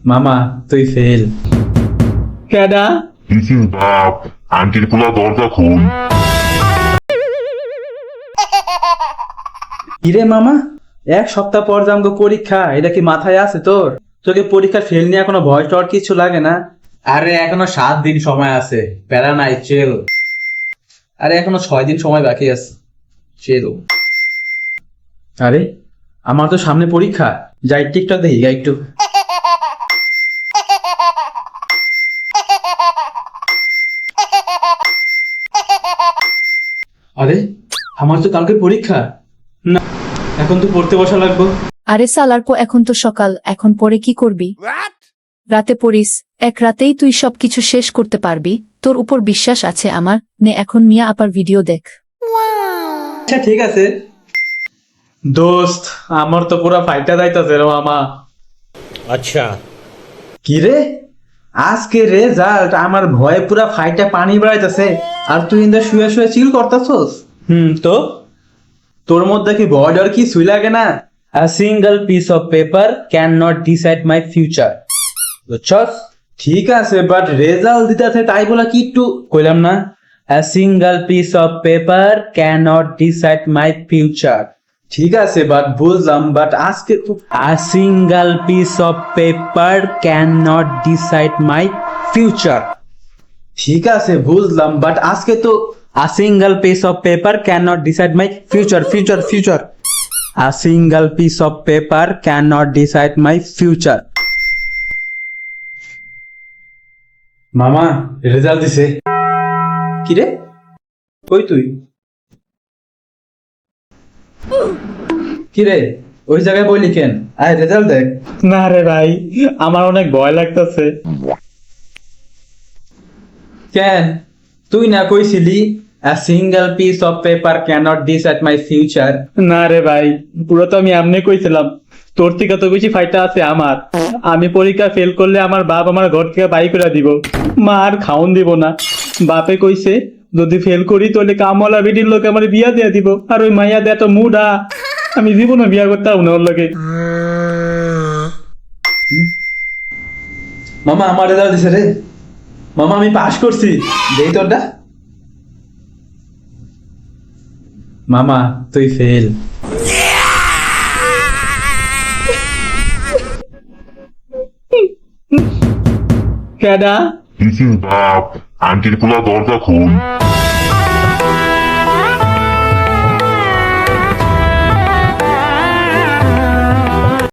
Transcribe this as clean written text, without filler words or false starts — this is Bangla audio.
মামা তুই ফেল। কেডা? দিস ইজ বাপ, আন্টির পোলা দরজা খুল। কিরে মামা, এক সপ্তাহ পর যে আমাকে পরীক্ষা, এটা কি মাথায় আছে তোর? তোকে পরীক্ষা ফেল নিয়ে এখনো ভয় টর কিছু লাগে না? আরে এখনো 7 দিন সময় আছে, প্যারা নাই, চেল। আরে এখনো 6 দিন সময় বাকি আছে, চেল। আরে আমার তো সামনে পরীক্ষা, যাই টিকটক দেখি যাই একটু। আরে আমার তো কালকে পরীক্ষা, না এখন তো পড়তে বসা লাগবে। আরে সালারপো, এখন তো সকাল, এখন পরে কি করবি? রাতে পড়িস, এক রাতেই তুই সবকিছু শেষ করতে পারবি, তোর উপর বিশ্বাস আছে আমার। নে এখন মিয়া আপার ভিডিও দেখ। আচ্ছা ঠিক আছে দোস্ত, আমার তো পুরা ফাইটা যাইতাছে রে মামা। अच्छा কি রে, আজকে রেজাল্ট, আমার ভয়ে পুরা ফাইটা পানি বেড়াইতেছে, আর তুই ইন্দা শুয়ে শুয়ে চিল করতাছস। তো তোর মধ্যে কি বর্ডার কি সুই লাগে না? A single piece of paper can not decide my future, বুঝছস? ঠিক আছে, বাট রেজাল্ট দিতেছে তাই বলা কি একটু কইলাম না? A single piece of paper can not decide my future. ঠিক আছে বাট বুঝলাম, বাট আজকে তো a single piece of paper can not decide my future. ঠিক আছে বুঝলাম, বাট আজকে তো a single piece of paper can not decide my future, future, future. A single piece of paper can not decide my future. মামা রেজাল্ট দিছে। কিরে কই তুই? কিরে ওই জায়গায় বইলি কেন? আয় রেজাল্ট দেখ। না রে ভাই, আমার অনেক ভয় লাগতেছে। কেন? তুই না কইছিলি a single piece of paper cannot decide my future? না রে ভাই, পুরো তো আমি এমনি কইছিলাম। তোর থেকে তো বেশি ফাইটা আছে আমার। আমি পরীক্ষা ফেল করলে আমার বাপ আমার ঘর থেকে বাই করে দিব, মা আর খাওন দিব না। বাপে কইছে যদি ফেল করি তাহলে কামওয়ালা বেটির লোক আমার বিয়া দিয়ে দিব, আর ওই মাইয়া দেয়া তো মুডা, আমি জীবনে বিয়া করতে পারবো না ওর লগে। মামা আমার রেজাল্ট দিছে রে। মামা আমি পাস করছি, দেই তোরটা। মামা তুই ফেল। কেডা? দিস ইজ বাপ, আন্টির পোলা দরজা খুল।